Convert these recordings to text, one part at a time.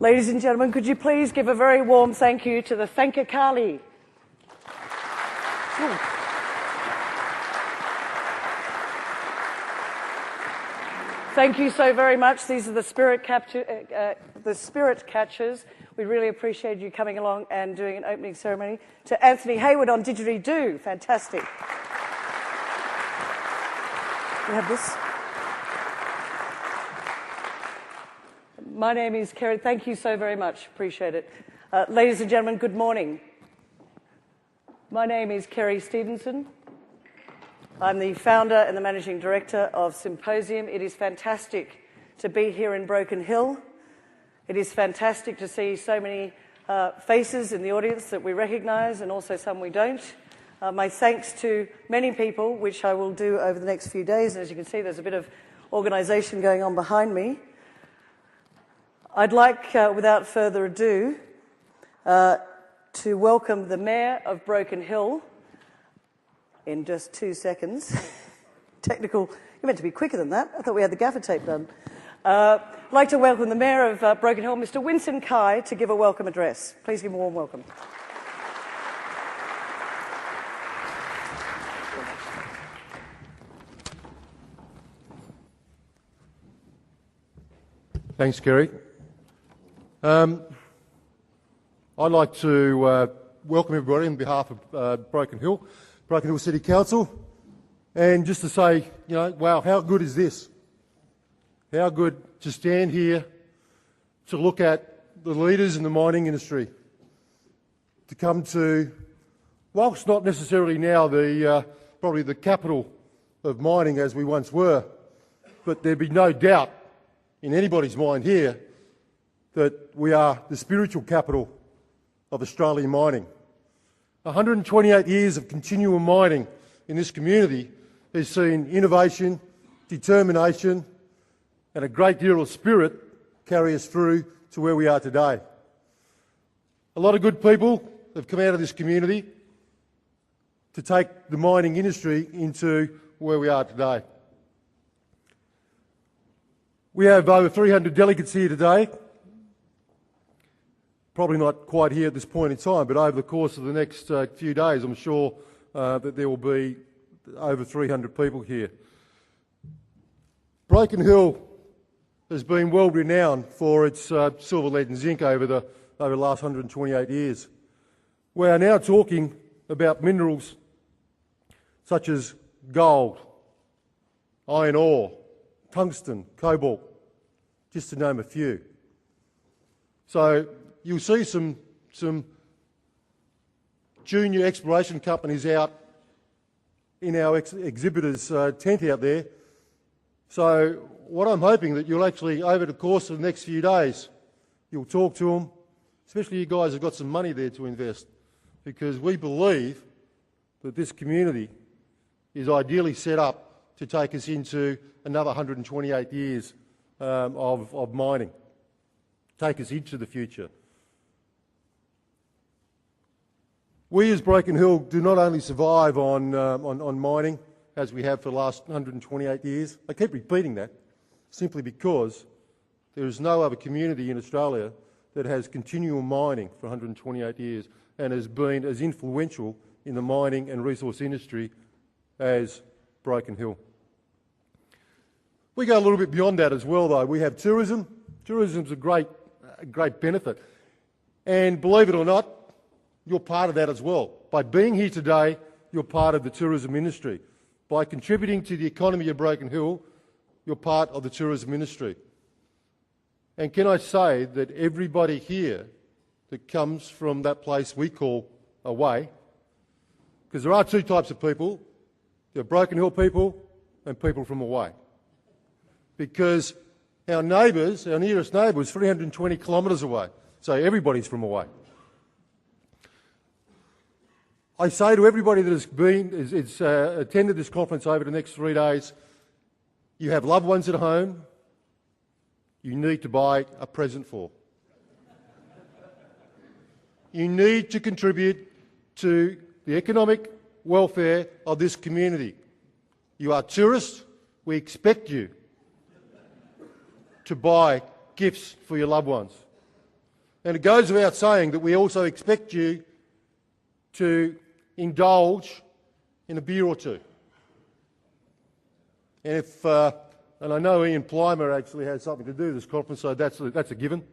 Ladies and gentlemen, could you please give a very warm thank you to the Thankakali. Thank you so very much. These are the spirit catchers. We really appreciate you coming along and doing an opening ceremony. To Anthony Hayward on didgeridoo, fantastic. You have this. My name is Kerry. Thank you so very much. Appreciate it. Ladies and gentlemen, good morning. My name is Kerry Stevenson. I'm the founder and the managing director of Symposium. It is fantastic to be here in Broken Hill. It is fantastic to see so many faces in the audience that we recognise and also some we don't. My thanks to many people, which I will do over the next few days. And as you can see, there's a bit of organisation going on behind me. I'd like, without further ado, to welcome the Mayor of Broken Hill in just 2 seconds. Technical, you're meant to be quicker than that. I thought we had the gaffer tape done. I'd like to welcome the Mayor of Broken Hill, Mr. Wincen to give a welcome address. Please give him a warm welcome. Thanks, Kerry. I'd like to welcome everybody on behalf of Broken Hill City Council, and just to say, you know, wow, how good is this? How good to stand here to look at the leaders in the mining industry, to come to, whilst not necessarily now probably the capital of mining as we once were, but there'd be no doubt in anybody's mind here that we are the spiritual capital of Australian mining. 128 years of continual mining in this community has seen innovation, determination and a great deal of spirit carry us through to where we are today. A lot of good people have come out of this community to take the mining industry into where we are today. We have over 300 delegates here today. Probably not quite here at this point in time, but over the course of the next few days, I'm sure that there will be over 300 people here. Broken Hill has been well renowned for its silver, lead and zinc over the last 128 years. We are now talking about minerals such as gold, iron ore, tungsten, cobalt, just to name a few. So you'll see some junior exploration companies out in our exhibitors' tent out there. So what I'm hoping that you'll actually, over the course of the next few days, you'll talk to them, especially you guys who've got some money there to invest, because we believe that this community is ideally set up to take us into another 128 years of mining, take us into the future. We as Broken Hill do not only survive on mining, as we have for the last 128 years. I keep repeating that, simply because there is no other community in Australia that has continual mining for 128 years and has been as influential in the mining and resource industry as Broken Hill. We go a little bit beyond that as well, though. We have tourism. Tourism's a great benefit. And believe it or not, you're part of that as well. By being here today, you're part of the tourism industry. By contributing to the economy of Broken Hill, you're part of the tourism industry. And can I say that everybody here that comes from that place we call away, because there are two types of people, there are Broken Hill people and people from away. Because our neighbours, our nearest neighbour is 320 kilometres away, so everybody's from away. I say to everybody that has attended this conference over the next 3 days, you have loved ones at home, you need to buy a present for. You need to contribute to the economic welfare of this community. You are tourists, we expect you to buy gifts for your loved ones. And it goes without saying that we also expect you to indulge in a beer or two. And and I know Ian Plimer actually had something to do with this conference, so that's a given.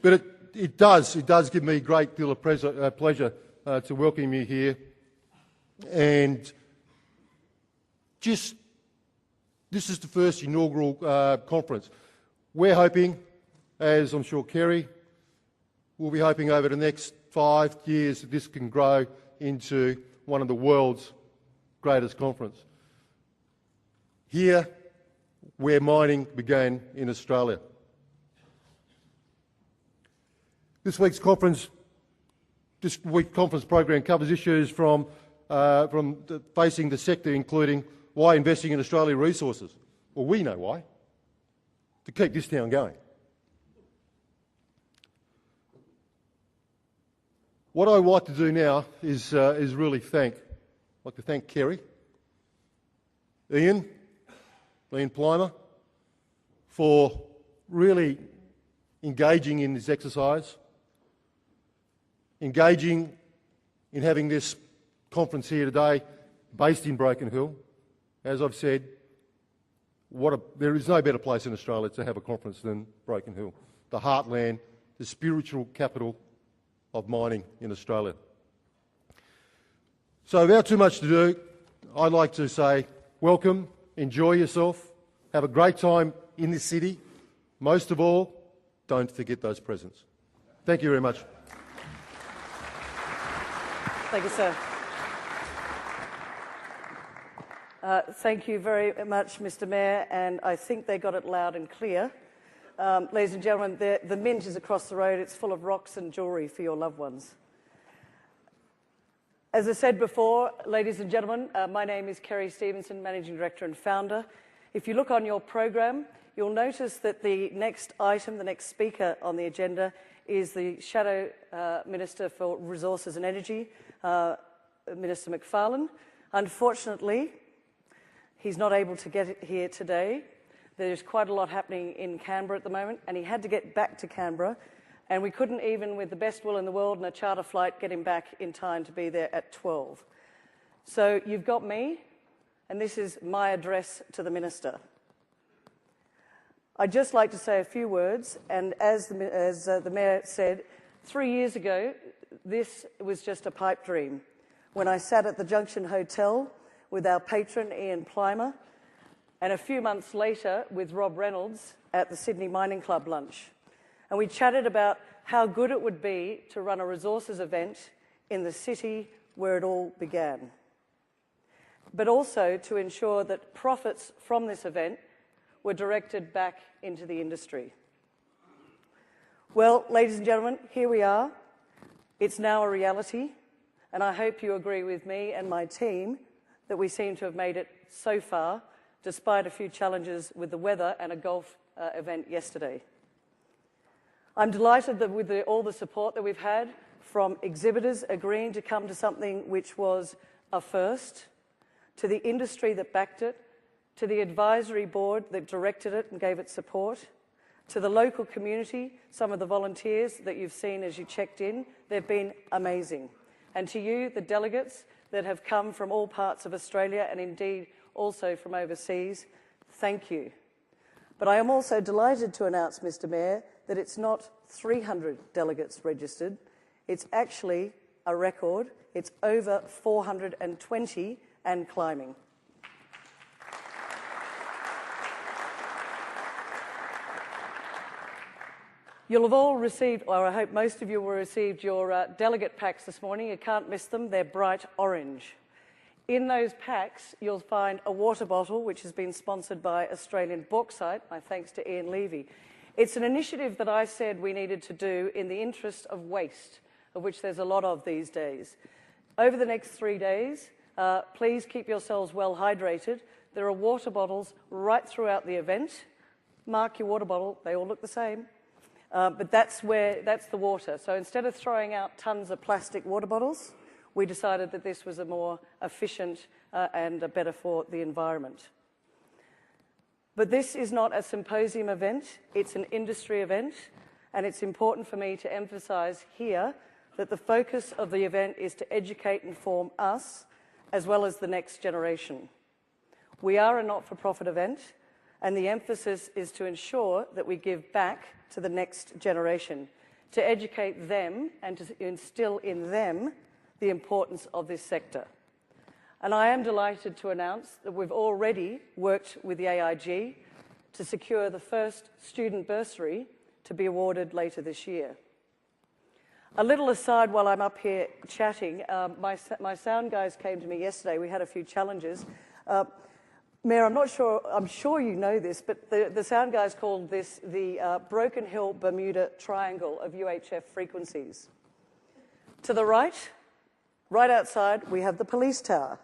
But it does give me a great deal of pleasure to welcome you here. And this is the first inaugural conference. We're hoping, as I'm sure Kerry will be hoping over the next 5 years, that this can grow into one of the world's greatest conferences. Here, where mining began in Australia. This week's conference program covers issues from facing the sector, including why investing in Australian resources. Well, we know why. To keep this town going. What I'd like to do now is really I'd like to thank Kerry, Ian Plimer, for really engaging in this exercise, engaging in having this conference here today based in Broken Hill. As I've said, there is no better place in Australia to have a conference than Broken Hill, the heartland, the spiritual capital of mining in Australia. So without too much to do, I'd like to say welcome, enjoy yourself, have a great time in this city. Most of all, don't forget those presents. Thank you very much. Thank you, sir. Thank you very much, Mr. Mayor, and I think they got it loud and clear. Ladies and gentlemen, the Mint is across the road. It's full of rocks and jewellery for your loved ones. As I said before, ladies and gentlemen, my name is Kerry Stevenson, Managing Director and Founder. If you look on your program, you'll notice that the next item, the next speaker on the agenda is the Shadow Minister for Resources and Energy, Minister McFarlane. Unfortunately, he's not able to get here today. There's quite a lot happening in Canberra at the moment, and he had to get back to Canberra, and we couldn't even, with the best will in the world and a charter flight, get him back in time to be there at 12. So you've got me, and this is my address to the Minister. I'd just like to say a few words, and as the Mayor said, 3 years ago, this was just a pipe dream. When I sat at the Junction Hotel with our patron Ian Plimer, and a few months later with Rob Reynolds at the Sydney Mining Club lunch. And we chatted about how good it would be to run a resources event in the city where it all began, but also to ensure that profits from this event were directed back into the industry. Well, ladies and gentlemen, here we are. It's now a reality, and I hope you agree with me and my team that we seem to have made it so far, despite a few challenges with the weather and a golf event yesterday. I'm delighted that with all the support that we've had from exhibitors agreeing to come to something which was a first, to the industry that backed it, to the advisory board that directed it and gave it support, to the local community, some of the volunteers that you've seen as you checked in, they've been amazing. And to you, the delegates that have come from all parts of Australia and indeed also from overseas, thank you. But I am also delighted to announce, Mr. Mayor, that it's not 300 delegates registered, it's actually a record. It's over 420 and climbing. You'll have all received, or I hope most of you will have received your delegate packs this morning. You can't miss them. They're bright orange. In those packs, you'll find a water bottle, which has been sponsored by Australian Bauxite. My thanks to Ian Levy. It's an initiative that I said we needed to do in the interest of waste, of which there's a lot of these days. Over the next 3 days, please keep yourselves well hydrated. There are water bottles right throughout the event. Mark your water bottle. They all look the same. But that's the water. So instead of throwing out tons of plastic water bottles, we decided that this was a more efficient and better for the environment. But this is not a symposium event, it's an industry event, and it's important for me to emphasise here that the focus of the event is to educate and inform us, as well as the next generation. We are a not-for-profit event, and the emphasis is to ensure that we give back to the next generation, to educate them and to instill in them the importance of this sector. And I am delighted to announce that we've already worked with the AIG to secure the first student bursary to be awarded later this year. A little aside while I'm up here chatting, my sound guys came to me yesterday. We had a few challenges. Mayor, I'm sure you know this, but the sound guys called this the Broken Hill Bermuda Triangle of UHF frequencies. To the right outside, we have the police tower.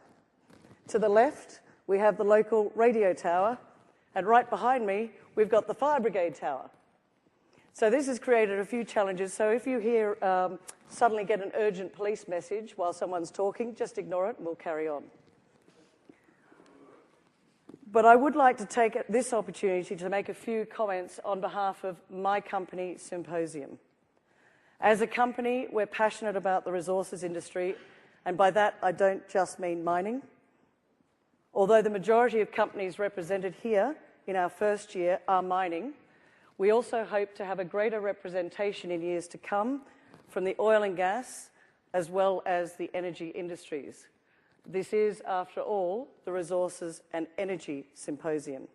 To the left, we have the local radio tower. And right behind me, we've got the fire brigade tower. So this has created a few challenges. So if you hear suddenly get an urgent police message while someone's talking, just ignore it and we'll carry on. But I would like to take this opportunity to make a few comments on behalf of my company, Symposium. As a company, we're passionate about the resources industry, and by that I don't just mean mining. Although the majority of companies represented here in our first year are mining, we also hope to have a greater representation in years to come from the oil and gas as well as the energy industries. This is, after all, the Resources and Energy Symposium.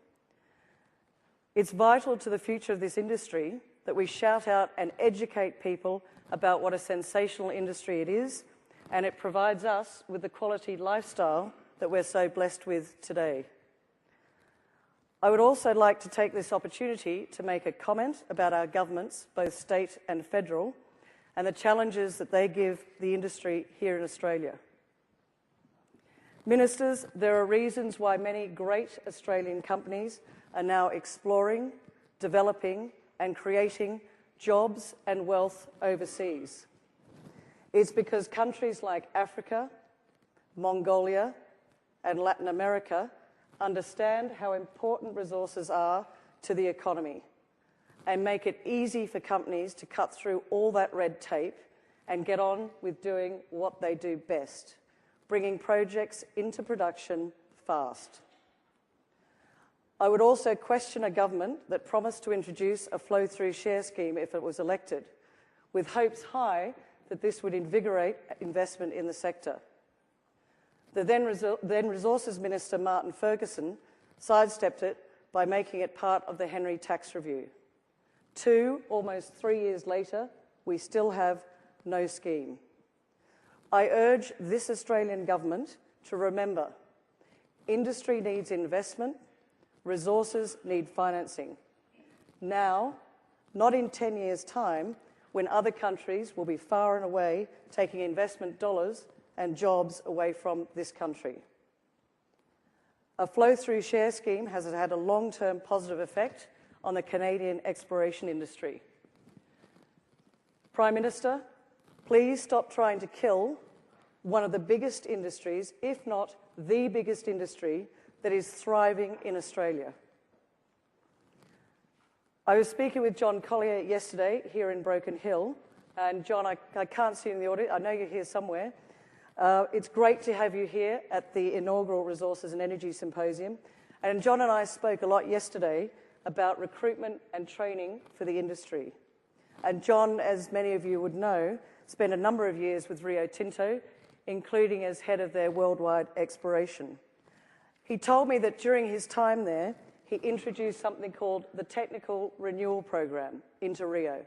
It's vital to the future of this industry that we shout out and educate people about what a sensational industry it is, and it provides us with the quality lifestyle that we're so blessed with today. I would also like to take this opportunity to make a comment about our governments, both state and federal, and the challenges that they give the industry here in Australia. Ministers, there are reasons why many great Australian companies are now exploring, developing and creating jobs and wealth overseas. It's because countries like Africa, Mongolia and Latin America understand how important resources are to the economy and make it easy for companies to cut through all that red tape and get on with doing what they do best, bringing projects into production fast. I would also question a government that promised to introduce a flow-through share scheme if it was elected, with hopes high that this would invigorate investment in the sector. The then Resources Minister, Martin Ferguson, sidestepped it by making it part of the Henry Tax Review. Almost 3 years later, we still have no scheme. I urge this Australian government to remember, industry needs investment, resources need financing. Now, not in 10 years' time, when other countries will be far and away taking investment dollars and jobs away from this country. A flow-through share scheme has had a long-term positive effect on the Canadian exploration industry. Prime Minister, please stop trying to kill one of the biggest industries, if not the biggest industry, that is thriving in Australia. I was speaking with John Collier yesterday here in Broken Hill, and John, I can't see you in the audience. I know you're here somewhere. It's great to have you here at the inaugural Resources and Energy Symposium. And John and I spoke a lot yesterday about recruitment and training for the industry. And John, as many of you would know, spent a number of years with Rio Tinto, including as head of their worldwide exploration. He told me that during his time there, he introduced something called the Technical Renewal Program into Rio.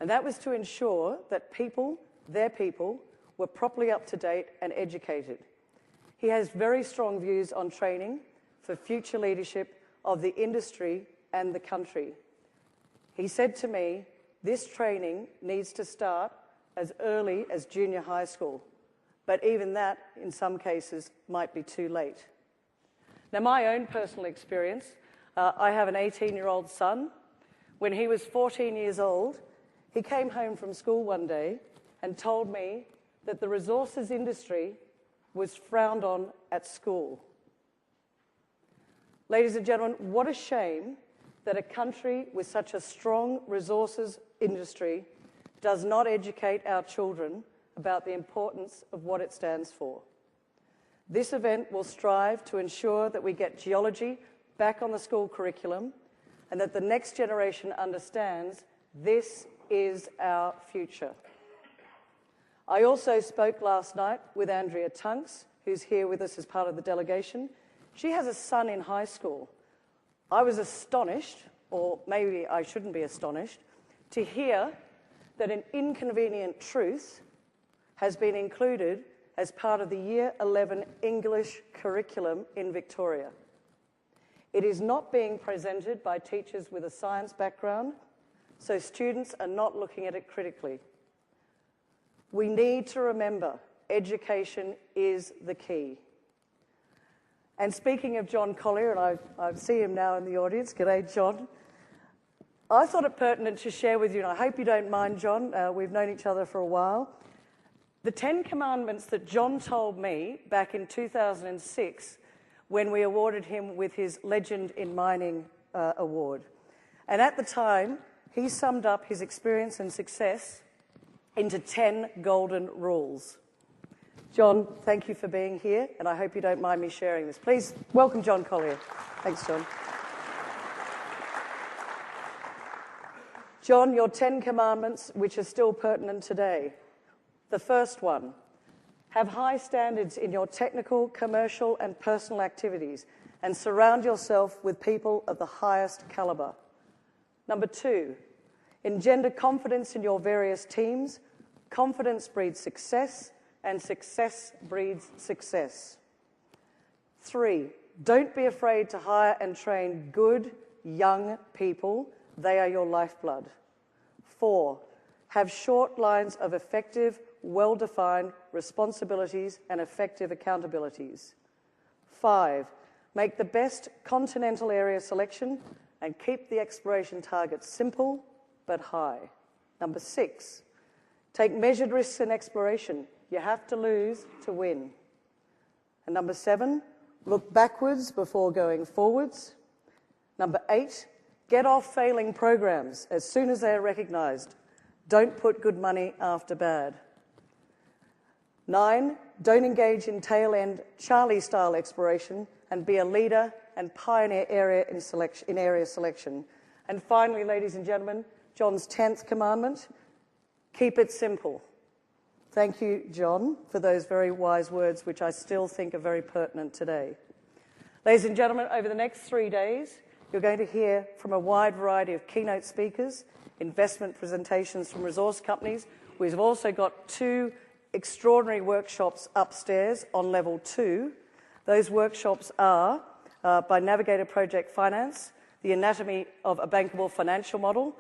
And that was to ensure that people, their people, were properly up to date and educated. He has very strong views on training for future leadership of the industry and the country. He said to me, this training needs to start as early as junior high school, but even that, in some cases, might be too late. Now, my own personal experience, I have an 18-year-old son. When he was 14 years old, he came home from school one day and told me that the resources industry was frowned on at school. Ladies and gentlemen, what a shame that a country with such a strong resources industry does not educate our children about the importance of what it stands for. This event will strive to ensure that we get geology back on the school curriculum and that the next generation understands this is our future. I also spoke last night with Andrea Tunks, who's here with us as part of the delegation. She has a son in high school. I was astonished, or maybe I shouldn't be astonished, to hear that an inconvenient truth has been included as part of the Year 11 English curriculum in Victoria. It is not being presented by teachers with a science background, so students are not looking at it critically. We need to remember education is the key. And speaking of John Collier, and I see him now in the audience, g'day John, I thought it pertinent to share with you, and I hope you don't mind, John, we've known each other for a while, the 10 Commandments that John told me back in 2006 when we awarded him with his Legend in Mining award. And at the time, he summed up his experience and success into 10 golden rules. John, thank you for being here, and I hope you don't mind me sharing this. Please welcome John Collier. Thanks, John. John, your 10 Commandments, which are still pertinent today. The first one, have high standards in your technical, commercial, and personal activities, and surround yourself with people of the highest calibre. Number 2, engender confidence in your various teams. Confidence breeds success, and success breeds success. 3, don't be afraid to hire and train good, young people. They are your lifeblood. 4, have short lines of effective, well-defined responsibilities and effective accountabilities. 5, make the best continental area selection and keep the exploration targets simple but high. Number 6, take measured risks in exploration. You have to lose to win. And number 7, look backwards before going forwards. Number 8, get off failing programs as soon as they are recognised. Don't put good money after bad. 9, don't engage in tail-end Charlie-style exploration and be a leader and pioneer area in area selection. And finally, ladies and gentlemen, John's 10th commandment, keep it simple. Thank you, John, for those very wise words, which I still think are very pertinent today. Ladies and gentlemen, over the next 3 days, you're going to hear from a wide variety of keynote speakers, investment presentations from resource companies. We've also got 2 extraordinary workshops upstairs on level 2. Those workshops are by Navigator Project Finance, the anatomy of a bankable financial model,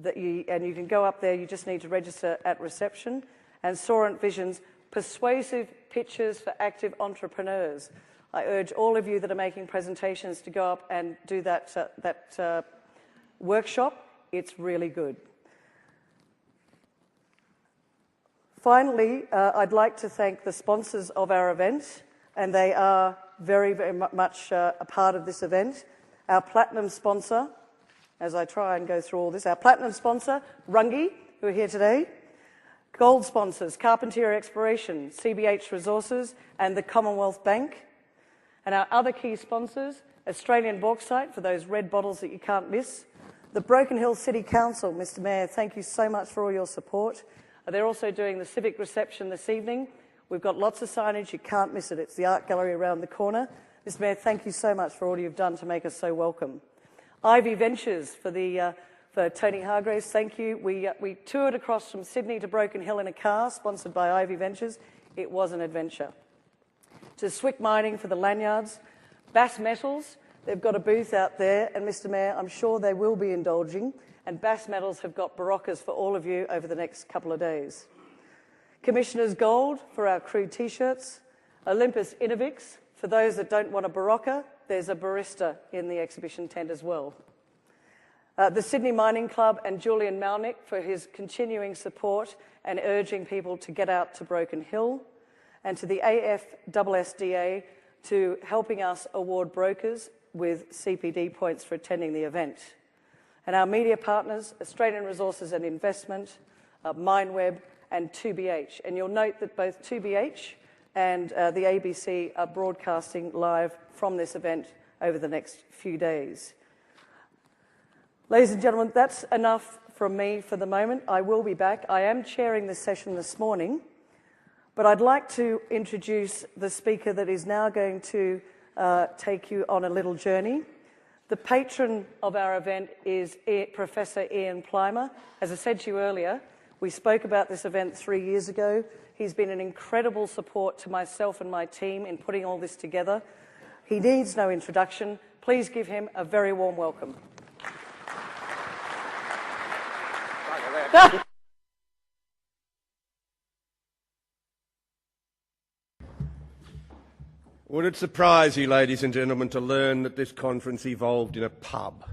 and you can go up there, you just need to register at reception, and Sorrent Vision's persuasive pitches for active entrepreneurs. I urge all of you that are making presentations to go up and do that workshop. It's really good. Finally, I'd like to thank the sponsors of our event, and they are very, very much a part of this event. Our platinum sponsor, as I try and go through all this, our platinum sponsor, Rungi, who are here today. Gold sponsors, Carpentier Exploration, CBH Resources, and the Commonwealth Bank. And our other key sponsors, Australian Bauxite for those red bottles that you can't miss. The Broken Hill City Council, Mr Mayor, thank you so much for all your support. They're also doing the civic reception this evening. We've got lots of signage, you can't miss it. It's the art gallery around the corner. Mr Mayor, thank you so much for all you've done to make us so welcome. Ivy Ventures for Tony Hargraves, thank you. We toured across from Sydney to Broken Hill in a car, sponsored by Ivy Ventures. It was an adventure. To Swick Mining for the lanyards. Bass Metals, they've got a booth out there, and Mr Mayor, I'm sure they will be indulging, and Bass Metals have got Baroccas for all of you over the next couple of days. Commissioner's Gold for our crew T-shirts. Olympus Innovix, for those that don't want a Barocca, there's a barista in the exhibition tent as well. The Sydney Mining Club and Julian Malnick for his continuing support and urging people to get out to Broken Hill. And to the AFSSDA to helping us award brokers with CPD points for attending the event. And our media partners, Australian Resources and Investment, Mindweb and 2BH. And you'll note that both 2BH and the ABC are broadcasting live from this event over the next few days. Ladies and gentlemen, that's enough from me for the moment. I will be back. I am chairing this session this morning, but I'd like to introduce the speaker that is now going to take you on a little journey. The patron of our event is Professor Ian Plimer. As I said to you earlier, we spoke about this event 3 years ago. He's been an incredible support to myself and my team in putting all this together. He needs no introduction. Please give him a very warm welcome. Would it surprise you, ladies and gentlemen, to learn that this conference evolved in a pub?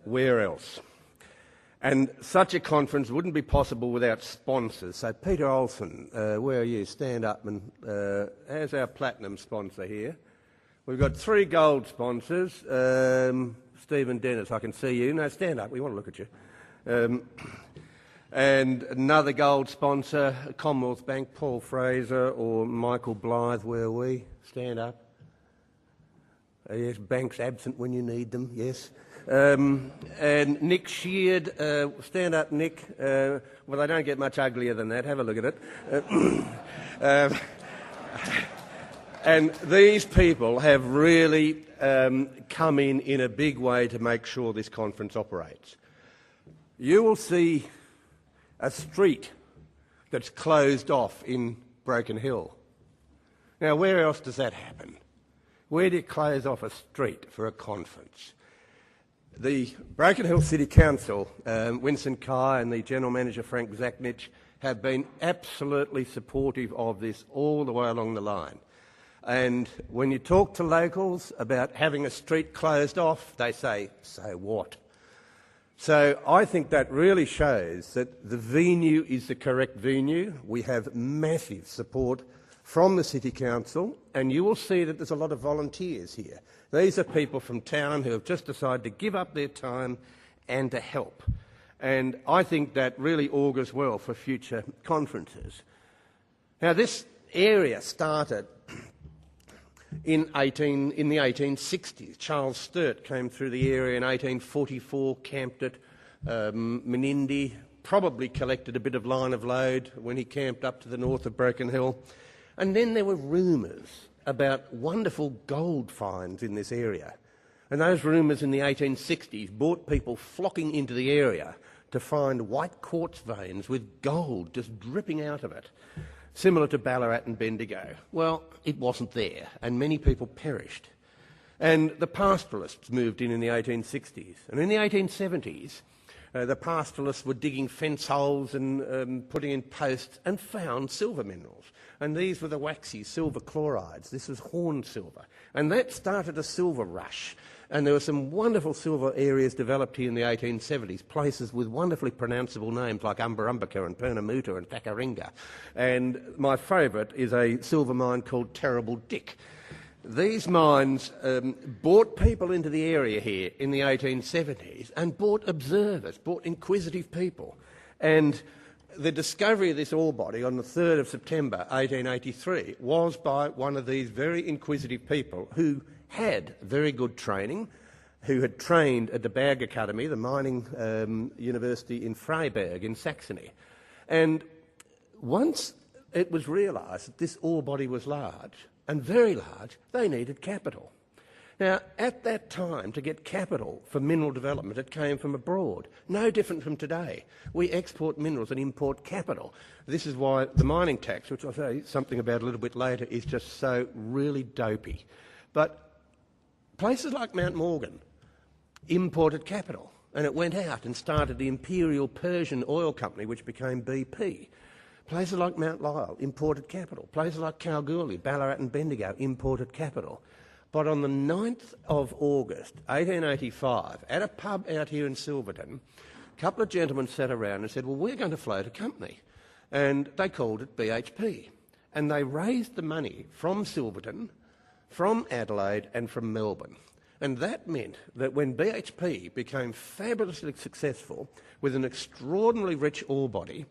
Where else? And such a conference wouldn't be possible without sponsors. So Peter Olsen, where are you? Stand up. And as our platinum sponsor here, we've got 3 gold sponsors. Stephen Dennis, I can see you. No, stand up. We want to look at you. And another gold sponsor, Commonwealth Bank, Paul Fraser or Michael Blythe, where are we? Stand up. Yes, banks absent when you need them, yes. And Nick Sheard, stand up, Nick. Well, they don't get much uglier than that. Have a look at it. And these people have really come in a big way to make sure this conference operates. You will see a street that's closed off in Broken Hill. Now, where else does that happen? Where do you close off a street for a conference? The Broken Hill City Council, Wincen and the General Manager Frank Zachnich have been absolutely supportive of this all the way along the line. And when you talk to locals about having a street closed off, they say, so what? So I think that really shows that the venue is the correct venue. We have massive support from the City Council, and you will see that there's a lot of volunteers here. These are people from town who have just decided to give up their time and to help. And I think that really augurs well for future conferences. Now, this area started in the 1860s. Charles Sturt came through the area in 1844, camped at Menindee, probably collected a bit of line of load when he camped up to the north of Broken Hill. And then there were rumours about wonderful gold finds in this area. And those rumours in the 1860s brought people flocking into the area to find white quartz veins with gold just dripping out of it, similar to Ballarat and Bendigo. Well, it wasn't there, and many people perished. And the pastoralists moved in the 1860s. And in the 1870s, the pastoralists were digging fence holes and putting in posts and found silver minerals. And these were the waxy silver chlorides. This was horn silver. And that started a silver rush. And there were some wonderful silver areas developed here in the 1870s, places with wonderfully pronounceable names like Umberumbuka and Pernamuta and Thakaringa. And my favourite is a silver mine called Terrible Dick. These mines brought people into the area here in the 1870s and brought observers, brought inquisitive people. And the discovery of this ore body on the 3rd of September 1883 was by one of these very inquisitive people who had very good training, who had trained at the Berg Academy, the mining university in Freiberg in Saxony. And once it was realised that this ore body was large, and very large, they needed capital. Now, at that time, to get capital for mineral development, it came from abroad. No different from today. We export minerals and import capital. This is why the mining tax, which I'll say something about a little bit later, is just so really dopey. But places like Mount Morgan imported capital, and it went out and started the Imperial Persian Oil Company, which became BP. Places like Mount Lyell imported capital. Places like Kalgoorlie, Ballarat and Bendigo imported capital. But on the 9th of August, 1885, at a pub out here in Silverton, a couple of gentlemen sat around and said, well, we're going to float a company. And they called it BHP. And they raised the money from Silverton, from Adelaide and from Melbourne. And that meant that when BHP became fabulously successful with an extraordinarily rich ore body,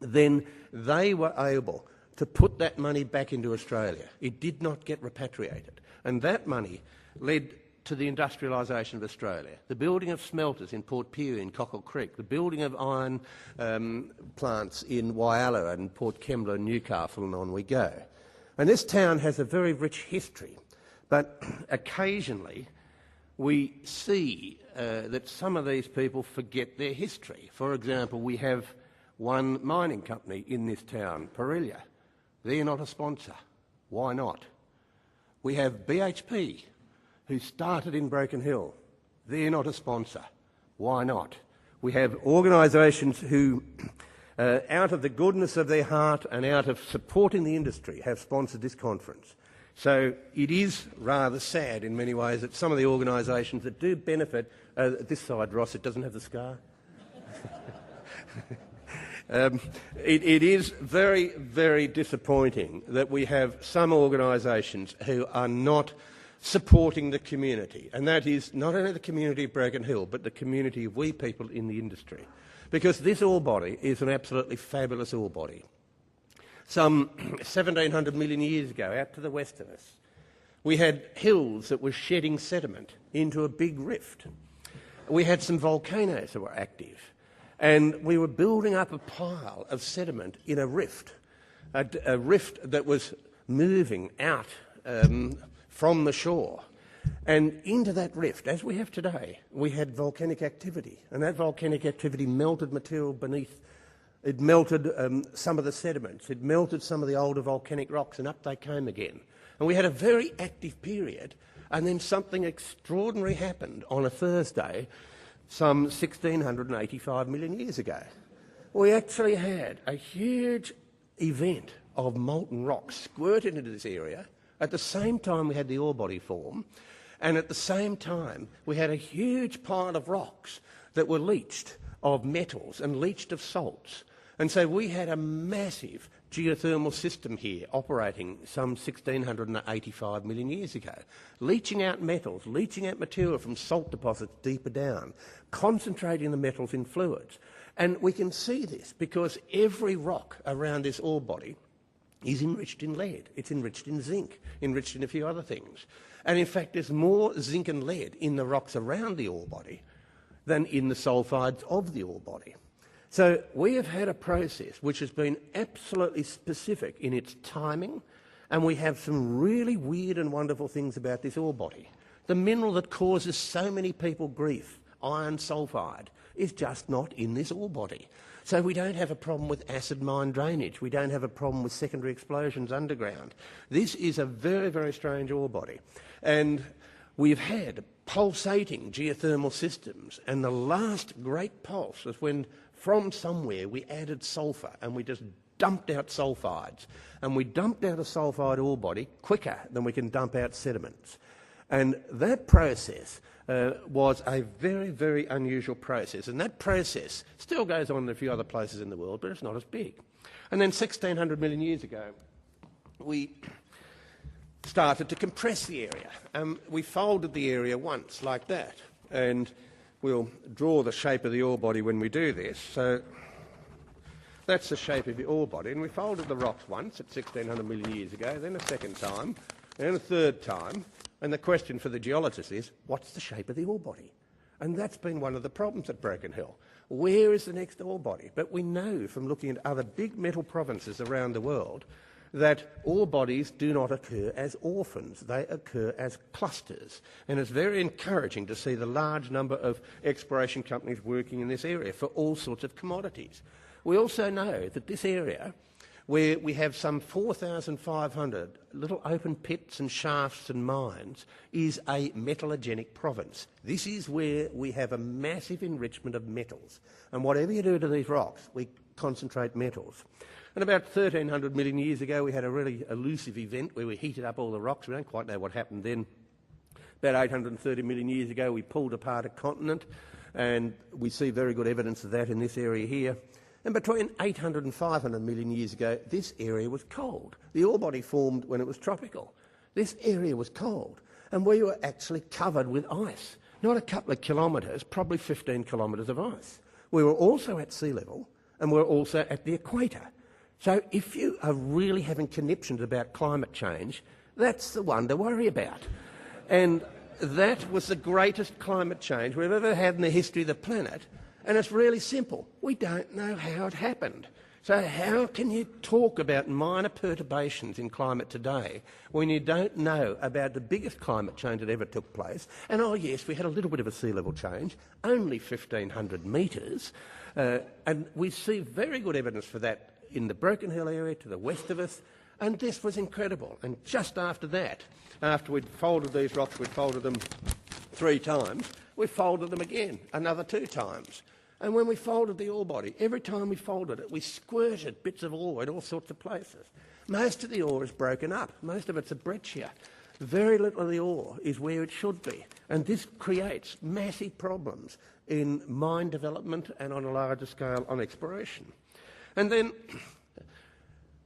then they were able to put that money back into Australia. It did not get repatriated. And that money led to the industrialisation of Australia, the building of smelters in Port Pirie and Cockle Creek, the building of iron plants in Whyalla and Port Kembla and Newcastle, and on we go. And this town has a very rich history, but occasionally we see that some of these people forget their history. For example, we have one mining company in this town, Parilla. They're not a sponsor. Why not? We have BHP, who started in Broken Hill. They're not a sponsor. Why not? We have organisations who, out of the goodness of their heart and out of supporting the industry, have sponsored this conference. So it is rather sad in many ways that some of the organisations that do benefit, this side, Ross, it doesn't have the scar. It is very, very disappointing that we have some organisations who are not supporting the community, and that is not only the community of Broken Hill, but the community of we people in the industry. Because this ore body is an absolutely fabulous ore body. Some 1,700 million years ago, out to the west of us, we had hills that were shedding sediment into a big rift. We had some volcanoes that were active. And we were building up a pile of sediment in a rift that was moving out from the shore. And into that rift, as we have today, we had volcanic activity. And that volcanic activity melted material beneath. It melted some of the sediments. It melted some of the older volcanic rocks, and up they came again. And we had a very active period. And then something extraordinary happened on a Thursday, some 1,685 million years ago. We actually had a huge event of molten rock squirted into this area. At the same time we had the ore body form, and at the same time we had a huge pile of rocks that were leached of metals and leached of salts. And so we had a massive geothermal system here operating some 1,685 million years ago, leaching out metals, leaching out material from salt deposits deeper down, concentrating the metals in fluids. And we can see this because every rock around this ore body is enriched in lead, it's enriched in zinc, enriched in a few other things. And in fact, there's more zinc and lead in the rocks around the ore body than in the sulphides of the ore body. So we have had a process which has been absolutely specific in its timing, and we have some really weird and wonderful things about this ore body. The mineral that causes so many people grief, iron sulphide, is just not in this ore body. So we don't have a problem with acid mine drainage. We don't have a problem with secondary explosions underground. This is a very, very strange ore body. And we've had pulsating geothermal systems, and the last great pulse was when from somewhere we added sulphur and we just dumped out sulphides. And we dumped out a sulphide ore body quicker than we can dump out sediments. And that process was a very, very unusual process. And that process still goes on in a few other places in the world, but it's not as big. And then 1,600 million years ago, we started to compress the area. We folded the area once like that. And we'll draw the shape of the ore body when we do this. So that's the shape of the ore body. And we folded the rocks once at 1,600 million years ago, then a second time, then a third time. And the question for the geologist is, what's the shape of the ore body? And that's been one of the problems at Broken Hill. Where is the next ore body? But we know from looking at other big metal provinces around the world that ore bodies do not occur as orphans, they occur as clusters. And it's very encouraging to see the large number of exploration companies working in this area for all sorts of commodities. We also know that this area, where we have some 4,500 little open pits and shafts and mines, is a metallogenic province. This is where we have a massive enrichment of metals. And whatever you do to these rocks, we concentrate metals. And about 1,300 million years ago, we had a really elusive event where we heated up all the rocks. We don't quite know what happened then. About 830 million years ago, we pulled apart a continent, and we see very good evidence of that in this area here. And between 800 and 500 million years ago, this area was cold. The ore body formed when it was tropical. This area was cold, and we were actually covered with ice. Not a couple of kilometres, probably 15 kilometres of ice. We were also at sea level, and we were also at the equator. So if you are really having conniptions about climate change, that's the one to worry about. And that was the greatest climate change we've ever had in the history of the planet. And it's really simple. We don't know how it happened. So how can you talk about minor perturbations in climate today when you don't know about the biggest climate change that ever took place? And oh yes, we had a little bit of a sea level change, only 1,500 metres, and we see very good evidence for that in the Broken Hill area to the west of us, and this was incredible. And just after that, after we'd folded these rocks, we'd folded them 3 times, we folded them again another 2 times. And when we folded the ore body, every time we folded it, we squirted bits of ore in all sorts of places. Most of the ore is broken up. Most of it's a breccia. Very little of the ore is where it should be. And this creates massive problems in mine development and on a larger scale on exploration. And then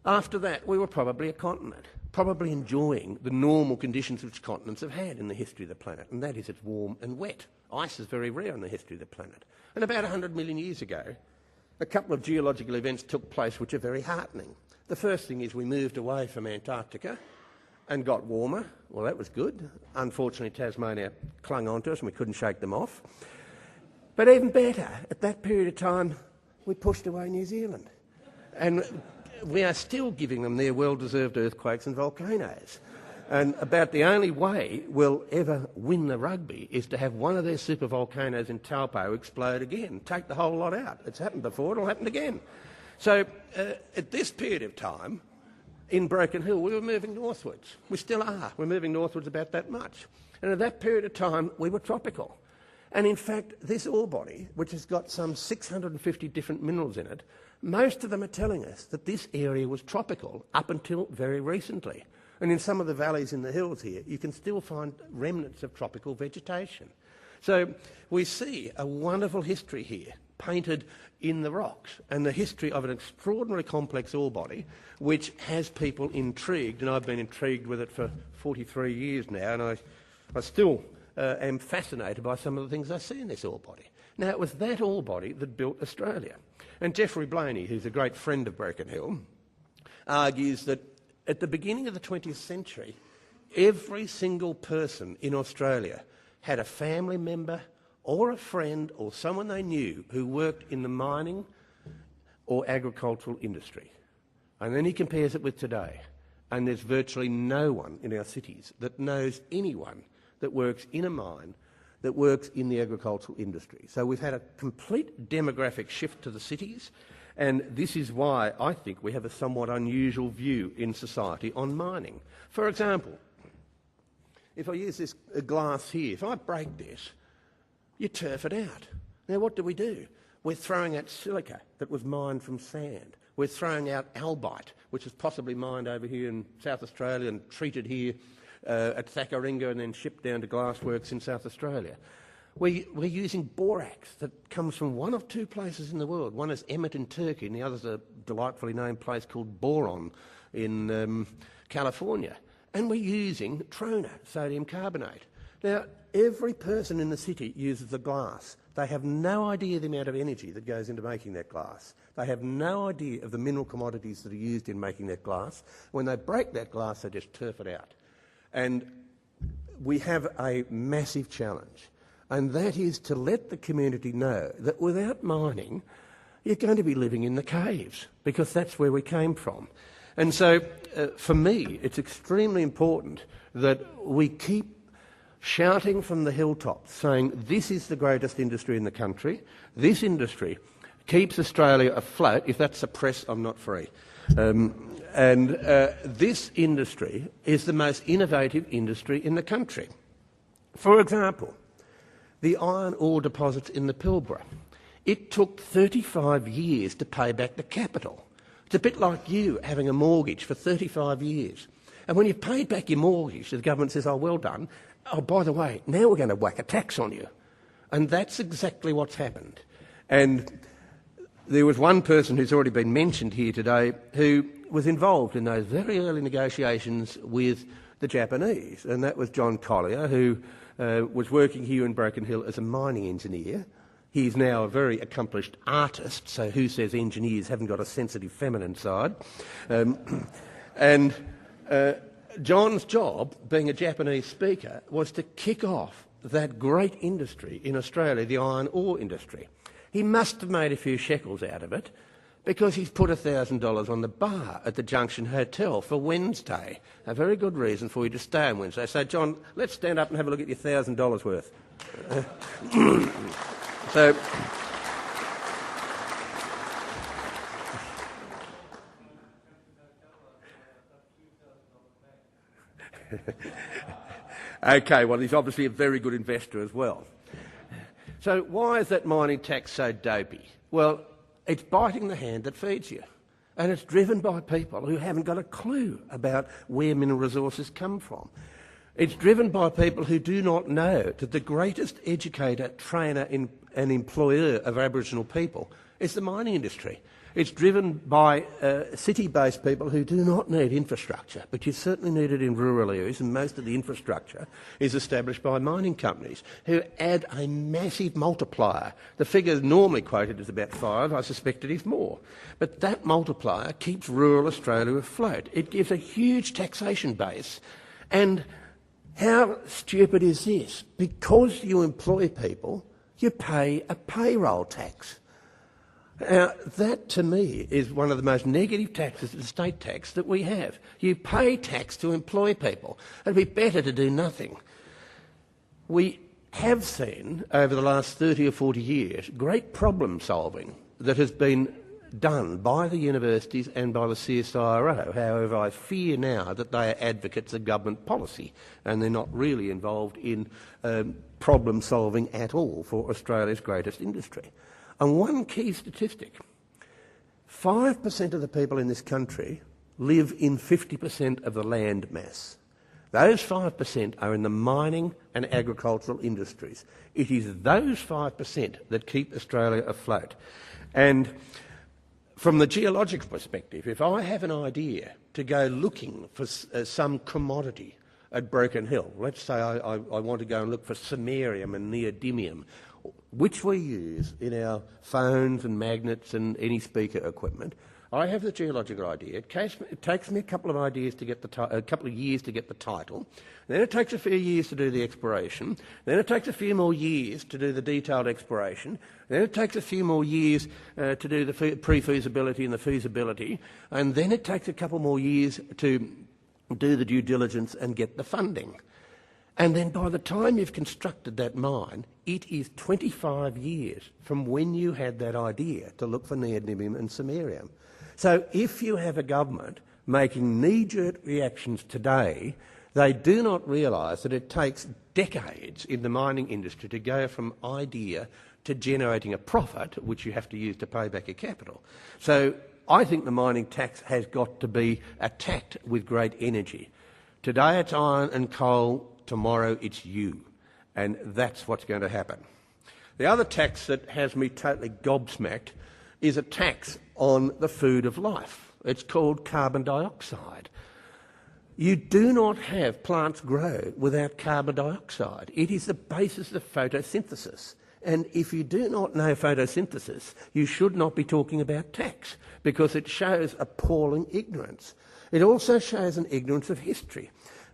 after that, we were probably a continent, probably enjoying the normal conditions which continents have had in the history of the planet, and that is it's warm and wet. Ice is very rare in the history of the planet. And about 100 million years ago, a couple of geological events took place which are very heartening. The first thing is we moved away from Antarctica and got warmer. Well, that was good. Unfortunately, Tasmania clung onto us and we couldn't shake them off. But even better, at that period of time, we pushed away New Zealand. And we are still giving them their well-deserved earthquakes and volcanoes. And about the only way we'll ever win the rugby is to have one of their supervolcanoes in Taupo explode again, take the whole lot out. It's happened before, it'll happen again. So at this period of time, in Broken Hill, we were moving northwards. We still are. We're moving northwards about that much. And at that period of time, we were tropical. And in fact, this ore body, which has got some 650 different minerals in it, most of them are telling us that this area was tropical up until very recently. And in some of the valleys in the hills here, you can still find remnants of tropical vegetation. So we see a wonderful history here, painted in the rocks, and the history of an extraordinarily complex ore body, which has people intrigued, and I've been intrigued with it for 43 years now, and I still am fascinated by some of the things I see in this ore body. Now, it was that ore body that built Australia. And Geoffrey Blaney, who's a great friend of Broken Hill, argues that at the beginning of the 20th century, every single person in Australia had a family member or a friend or someone they knew who worked in the mining or agricultural industry. And then he compares it with today, and there's virtually no one in our cities that knows anyone that works in a mine, that works in the agricultural industry. So we've had a complete demographic shift to the cities, and this is why I think we have a somewhat unusual view in society on mining. For example, if I use this glass here, if I break this, you turf it out. Now what do? We're throwing out silica that was mined from sand. We're throwing out albite, which is possibly mined over here in South Australia and treated here at Thakaringa and then shipped down to glassworks in South Australia. We're using borax that comes from one of 2 places in the world. One is Emmet in Turkey and the other's a delightfully named place called Boron in California. And we're using trona, sodium carbonate. Now, every person in the city uses the glass. They have no idea the amount of energy that goes into making that glass. They have no idea of the mineral commodities that are used in making that glass. When they break that glass, they just turf it out. And we have a massive challenge, and that is to let the community know that without mining, you're going to be living in the caves, because that's where we came from. And so, for me, it's extremely important that we keep shouting from the hilltops, saying this is the greatest industry in the country. This industry keeps Australia afloat. If that's the press, I'm not free. This industry is the most innovative industry in the country. For example, the iron ore deposits in the Pilbara. It took 35 years to pay back the capital. It's a bit like you having a mortgage for 35 years. And when you've paid back your mortgage, the government says, oh, well done. Oh, by the way, now we're going to whack a tax on you. And that's exactly what's happened. And there was one person who's already been mentioned here today who was involved in those very early negotiations with the Japanese, and that was John Collier, who was working here in Broken Hill as a mining engineer. He's now a very accomplished artist, so who says engineers haven't got a sensitive feminine side? John's job, being a Japanese speaker, was to kick off that great industry in Australia, the iron ore industry. He must have made a few shekels out of it, because he's put $1,000 on the bar at the Junction Hotel for Wednesday. A very good reason for you to stay on Wednesday. So, John, let's stand up and have a look at your $1,000 worth. So, okay, well, he's obviously a very good investor as well. So why is that mining tax so dopey? Well, it's biting the hand that feeds you. And it's driven by people who haven't got a clue about where mineral resources come from. It's driven by people who do not know that the greatest educator, trainer and employer of Aboriginal people is the mining industry. It's driven by city-based people who do not need infrastructure, but you certainly need it in rural areas, and most of the infrastructure is established by mining companies who add a massive multiplier. The figure normally quoted is about 5, I suspect it is more. But that multiplier keeps rural Australia afloat. It gives a huge taxation base. And how stupid is this? Because you employ people, you pay a payroll tax. Now, that to me is one of the most negative taxes, the state tax, that we have. You pay tax to employ people. It'd be better to do nothing. We have seen, over the last 30 or 40 years, great problem solving that has been done by the universities and by the CSIRO. However, I fear now that they are advocates of government policy and they're not really involved in problem solving at all for Australia's greatest industry. And one key statistic, 5% of the people in this country live in 50% of the land mass. Those 5% are in the mining and agricultural industries. It is those 5% that keep Australia afloat. And from the geological perspective, if I have an idea to go looking for some commodity at Broken Hill, let's say I want to go and look for samarium and neodymium, which we use in our phones and magnets and any speaker equipment. I have the geological idea. It takes me a couple of years to get the title. Then it takes a few years to do the exploration. Then it takes a few more years to do the detailed exploration. Then it takes a few more years to do the pre-feasibility and the feasibility. And then it takes a couple more years to do the due diligence and get the funding. And then by the time you've constructed that mine, it is 25 years from when you had that idea to look for neodymium and samarium. So if you have a government making knee-jerk reactions today, they do not realise that it takes decades in the mining industry to go from idea to generating a profit, which you have to use to pay back your capital. So I think the mining tax has got to be attacked with great energy. Today it's iron and coal. Tomorrow it's you, and that's what's going to happen. The other tax that has me totally gobsmacked is a tax on the food of life. It's called carbon dioxide. You do not have plants grow without carbon dioxide. It is the basis of photosynthesis. And if you do not know photosynthesis, you should not be talking about tax, because it shows appalling ignorance. It also shows an ignorance of history.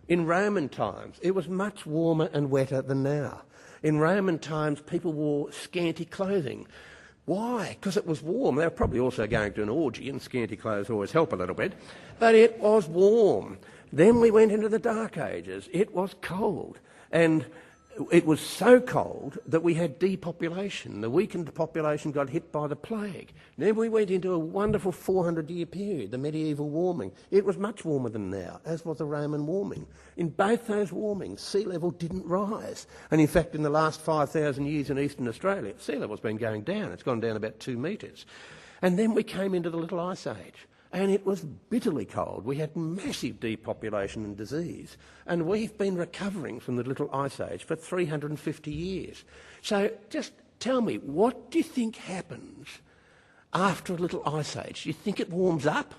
In Roman times, it was much warmer and wetter than now. In Roman times, people wore scanty clothing. Why? Because it was warm. They were probably also going to an orgy, and scanty clothes always help a little bit. But it was warm. Then we went into the Dark Ages. It was cold. And it was so cold that we had depopulation. The weakened population got hit by the plague. Then we went into a wonderful 400-year period, the medieval warming. It was much warmer than now, as was the Roman warming. In both those warmings, sea level didn't rise. And in fact, in the last 5,000 years in eastern Australia, sea level's been going down. It's gone down about 2 metres. And then we came into the Little Ice Age. And it was bitterly cold. We had massive depopulation and disease. And we've been recovering from the Little Ice Age for 350 years. So just tell me, what do you think happens after a Little Ice Age? Do you think it warms up?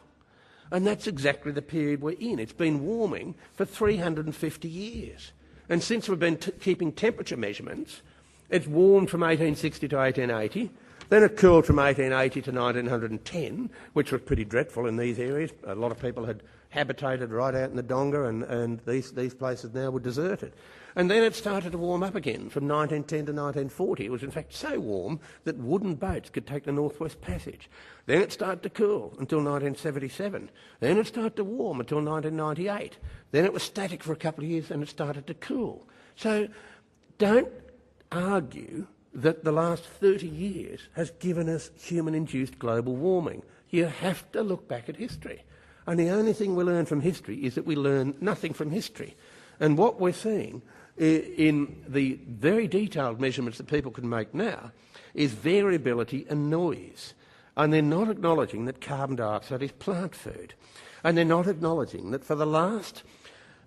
And that's exactly the period we're in. It's been warming for 350 years. And since we've been keeping temperature measurements, it's warmed from 1860 to 1880. Then it cooled from 1880 to 1910, which was pretty dreadful in these areas. A lot of people had habitated right out in the Donga, and these places now were deserted. And then it started to warm up again from 1910 to 1940. It was in fact so warm that wooden boats could take the Northwest Passage. Then it started to cool until 1977. Then it started to warm until 1998. Then it was static for a couple of years and it started to cool. So don't argue that the last 30 years has given us human-induced global warming. You have to look back at history. And the only thing we learn from history is that we learn nothing from history. And what we're seeing in the very detailed measurements that people can make now is variability and noise. And they're not acknowledging that carbon dioxide is plant food. And they're not acknowledging that for the last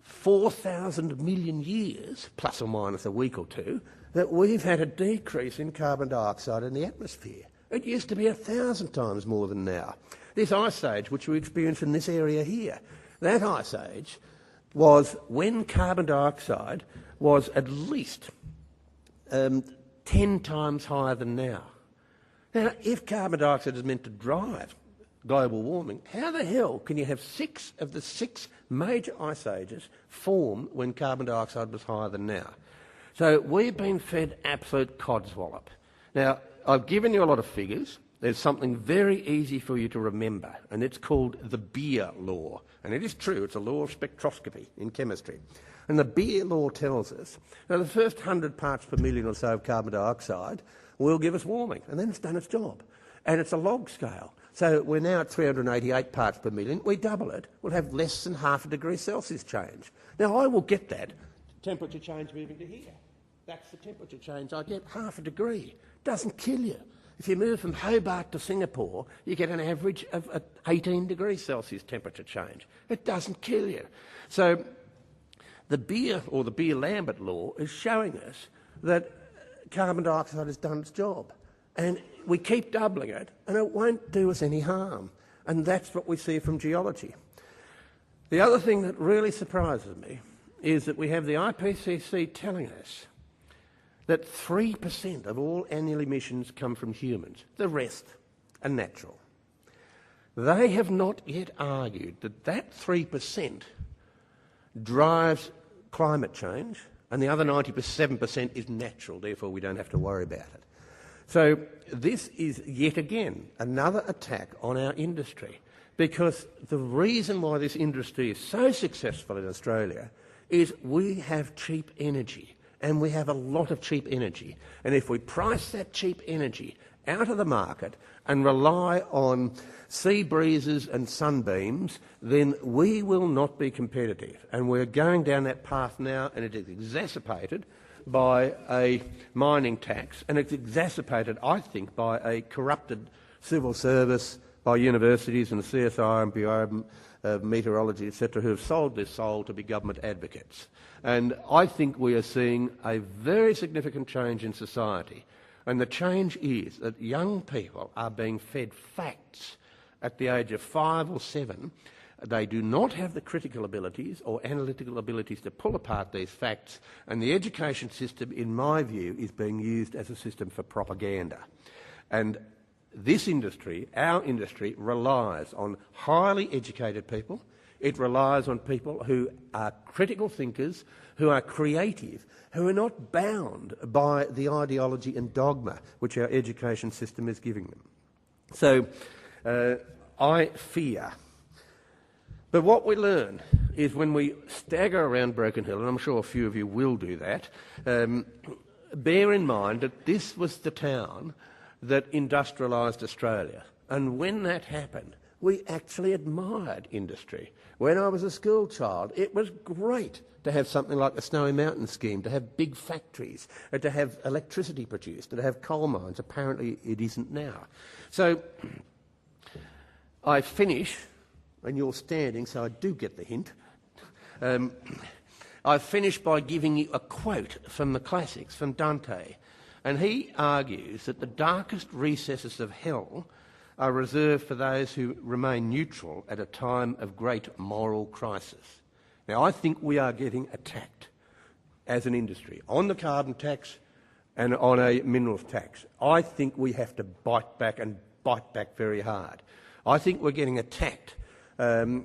4,000 million years, plus or minus a week or two, that we've had a decrease in carbon dioxide in the atmosphere. It used to be 1,000 times more than now. This ice age, which we experienced in this area here, that ice age was when carbon dioxide was at least 10 times higher than now. Now, if carbon dioxide is meant to drive global warming, how the hell can you have 6 of the 6 major ice ages form when carbon dioxide was higher than now? So we've been fed absolute codswallop. Now, I've given you a lot of figures. There's something very easy for you to remember, and it's called the Beer law. And it is true, it's a law of spectroscopy in chemistry. And the Beer law tells us that the first 100 parts per million or so of carbon dioxide will give us warming, and then it's done its job. And it's a log scale. So we're now at 388 parts per million. We double it, we'll have less than half a degree Celsius change. Now, I will get that temperature change moving to here. That's the temperature change I get, half a degree. Doesn't kill you. If you move from Hobart to Singapore, you get an average of 18 degrees Celsius temperature change. It doesn't kill you. So the Beer, or the Beer-Lambert law, is showing us that carbon dioxide has done its job. And we keep doubling it, and it won't do us any harm. And that's what we see from geology. The other thing that really surprises me is that we have the IPCC telling us that 3% of all annual emissions come from humans. The rest are natural. They have not yet argued that that 3% drives climate change, and the other 97% is natural, therefore we don't have to worry about it. So this is yet again another attack on our industry, because the reason why this industry is so successful in Australia is we have cheap energy. And we have a lot of cheap energy. And if we price that cheap energy out of the market and rely on sea breezes and sunbeams, then we will not be competitive. And we're going down that path now, and it is exacerbated by a mining tax, and it's exacerbated, I think, by a corrupted civil service, by universities and the CSI and Bureau of Meteorology, etc., who have sold their soul to be government advocates. And I think we are seeing a very significant change in society. And the change is that young people are being fed facts at the age of 5 or 7. They do not have the critical abilities or analytical abilities to pull apart these facts. And the education system, in my view, is being used as a system for propaganda. And this industry, our industry, relies on highly educated people It relies on people who are critical thinkers, who are creative, who are not bound by the ideology and dogma which our education system is giving them. So I fear. But what we learn is when we stagger around Broken Hill, and I'm sure a few of you will do that, bear in mind that this was the town that industrialised Australia. And when that happened, we actually admired industry. When I was a school child, it was great to have something like the Snowy Mountain scheme, to have big factories, to have electricity produced, to have coal mines. Apparently it isn't now. So I finish, and you're standing, so I do get the hint. I finish by giving you a quote from the classics, from Dante. And he argues that the darkest recesses of hell are reserved for those who remain neutral at a time of great moral crisis. Now, I think we are getting attacked as an industry on the carbon tax and on a minerals tax. I think we have to bite back, and bite back very hard. I think we're getting attacked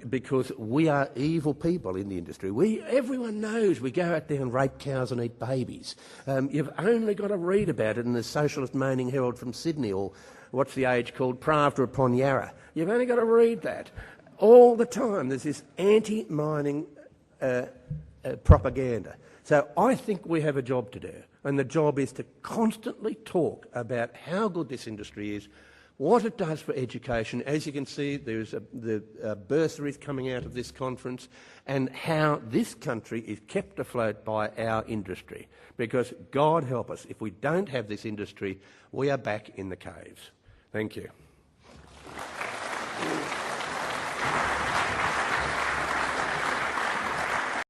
because we are evil people in the industry. Everyone knows we go out there and rape cows and eat babies. You've only got to read about it in the Socialist Moaning Herald from Sydney, or what's the age called, Pravda upon Yarra. You've only got to read that. All the time there's this anti-mining propaganda. So I think we have a job to do, and the job is to constantly talk about how good this industry is, what it does for education. As you can see, there's the bursaries coming out of this conference, and how this country is kept afloat by our industry. Because God help us, if we don't have this industry, we are back in the caves. Thank you.